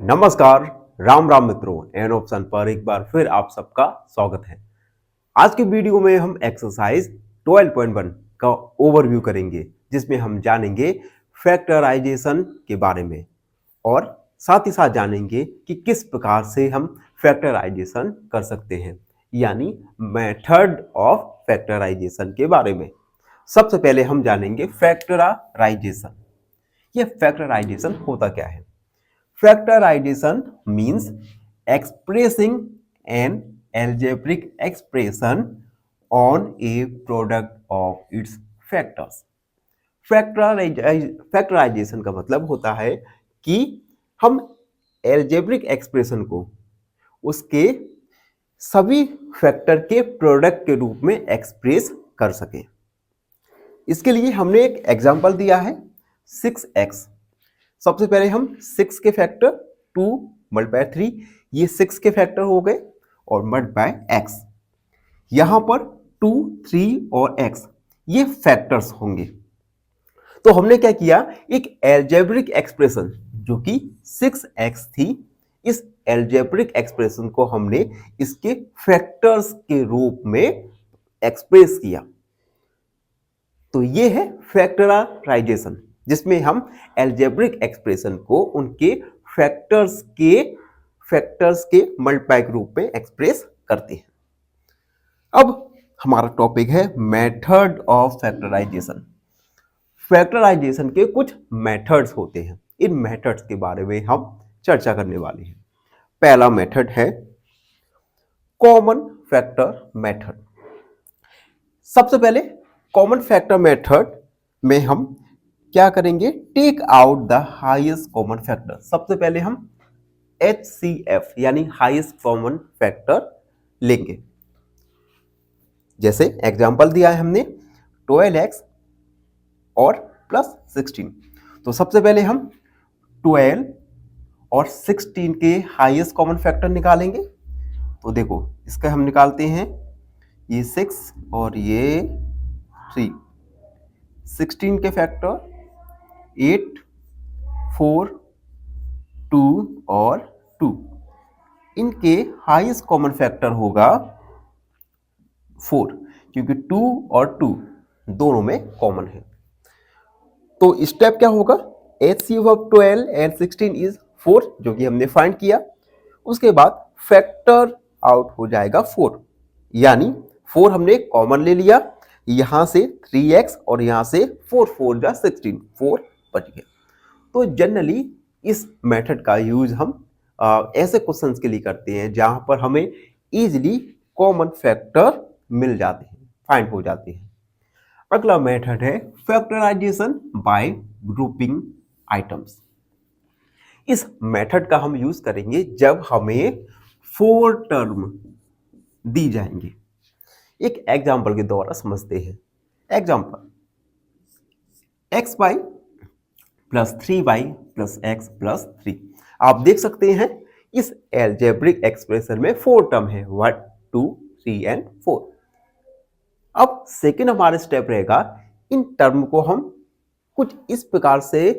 नमस्कार, राम राम मित्रों। An option पर एक बार फिर आप सबका स्वागत है। आज के वीडियो में हम एक्सरसाइज 12.1 का ओवरव्यू करेंगे, जिसमें हम जानेंगे फैक्टराइजेशन के बारे में और साथ ही साथ जानेंगे कि किस प्रकार से हम फैक्टराइजेशन कर सकते हैं, यानी मेथड ऑफ फैक्टराइजेशन के बारे में। सबसे पहले हम जानेंगे फैक्टराइजेशन। यह फैक्टराइजेशन होता क्या है? Factorization means expressing an algebraic expression on a product of its factors. Factorization का मतलब होता है कि हम एल्जेब्रिक एक्सप्रेशन को उसके सभी फैक्टर के प्रोडक्ट के रूप में एक्सप्रेस कर सकें। इसके लिए हमने एक एग्जांपल दिया है 6x। सबसे पहले हम 6 के फैक्टर 2 मल्टीप्लाई 3, ये 6 के फैक्टर हो गए और मल्टीप्लाई x। यहां पर 2, 3 और x ये फैक्टर्स होंगे। तो हमने क्या किया, एक एल्जेब्रिक एक्सप्रेशन जो कि 6x थी, इस एल्जेब्रिक एक्सप्रेशन को हमने इसके फैक्टर्स के रूप में एक्सप्रेस किया। तो ये है फैक्टराइजेशन, जिसमें हम एल्जेब्रिक एक्सप्रेशन को उनके फैक्टर्स के मल्टीप्लाई के रूप में एक्सप्रेस करते हैं। अब हमारा टॉपिक है मेथड ऑफ फैक्टराइजेशन। फैक्टराइजेशन के कुछ मेथड्स होते हैं, इन मेथड्स के बारे में हम चर्चा करने वाले हैं। पहला मेथड है कॉमन फैक्टर मेथड। सबसे पहले कॉमन फैक्टर मेथड में हम क्या करेंगे, take out the highest common factor. सबसे पहले हम HCF यानी हाईएस्ट कॉमन फैक्टर लेंगे। जैसे एग्जांपल दिया है हमने 12x और प्लस 16। तो सबसे पहले हम 12 और 16 के हाईएस्ट कॉमन फैक्टर निकालेंगे। तो देखो इसका हम निकालते हैं, ये 6 और ये 3। 16 के फैक्टर 8, 4, 2 और 2। इनके हाईएस्ट कॉमन फैक्टर होगा 4, क्योंकि 2 और 2 दोनों में कॉमन है। तो स्टेप क्या होगा, HCF ऑफ 12 एंड 16 इज 4, जो कि हमने फाइंड किया। उसके बाद फैक्टर आउट हो जाएगा 4, यानी 4 हमने कॉमन ले लिया, यहां से 3x और यहां से 4 4 जा 16, 4 बच गया। तो जनरली इस मेथड का यूज हम ऐसे क्वेश्चंस के लिए करते हैं जहां पर हमें इजीली कॉमन फैक्टर मिल जाते हैं, फाइंड हो जाते हैं। अगला मेथड है फैक्टराइजेशन बाय ग्रुपिंग आइटम्स। इस मेथड का हम यूज करेंगे जब हमें 4 टर्म दी जाएंगे। एक एग्जांपल के द्वारा समझते हैं। Example xy plus 3y plus x plus 3। आप देख सकते हैं इस एल्जेब्रिक एक्सप्रेशन में 4 टर्म है, 1 2 3 एंड 4। अब सेकेंड हमारा स्टेप रहेगा, इन टर्म को हम कुछ इस प्रकार से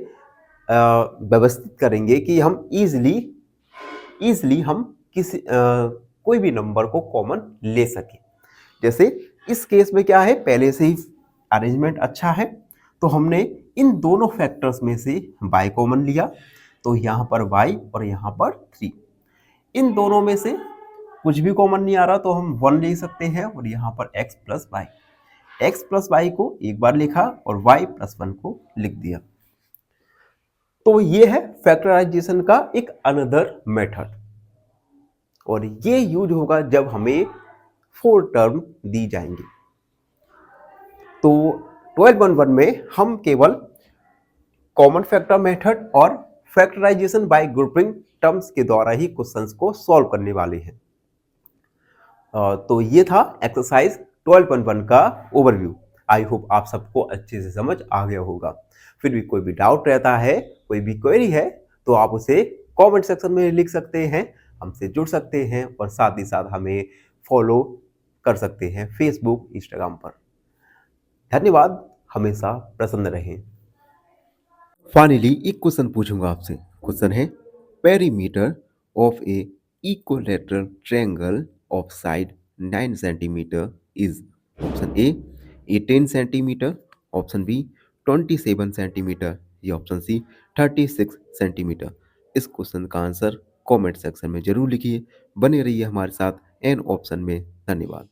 व्यवस्थित करेंगे कि हम इजीली हम किसी कोई भी नंबर को कॉमन ले सके। जैसे इस केस में क्या है, पहले से ही अरेंजमेंट अच्छा है, तो हमने इन दोनों फैक्टर्स में से y कॉमन लिया, तो यहाँ पर y और यहाँ पर 3। इन दोनों में से कुछ भी कॉमन नहीं आ रहा तो हम 1 ले सकते हैं, और यहाँ पर x प्लस y को एक बार लिखा और y प्लस 1 को लिख दिया। तो ये है फैक्टराइजेशन का एक अनदर मेथड, और ये यूज होगा जब हमें 4 टर्म दी जाएंगी। तो 12.1 में हम केवल कॉमन फैक्टर मेथड और फैक्टराइजेशन बाय ग्रुपिंग टर्म्स के द्वारा ही क्वेश्चंस को सॉल्व करने वाले हैं। तो ये था एक्सरसाइज 12.1 का ओवरव्यू। आई होप आप सबको अच्छे से समझ आ गया होगा। फिर भी कोई भी डाउट रहता है, कोई भी क्वेरी है, तो आप उसे कमेंट सेक्शन में लिख सकते हैं, हमसे जुड़ सकते हैं और साथ ही साथ हमें फॉलो कर सकते हैं फेसबुक, इंस्टाग्राम पर। धन्यवाद, हमेशा प्रसन्न रहें। फाइनली एक क्वेश्चन पूछूंगा आपसे। क्वेश्चन है perimeter of a equilateral triangle of side 9 centimeter is option A 18 centimeter, opशन B 27 centimetre या ऑप्शन सी 36 सेंटीमीटर। इस क्वेश्चन का आंसर कमेंट सेक्शन में जरूर लिखिए। बने रहिए हमारे साथ एन ऑप्शन में। धन्यवाद।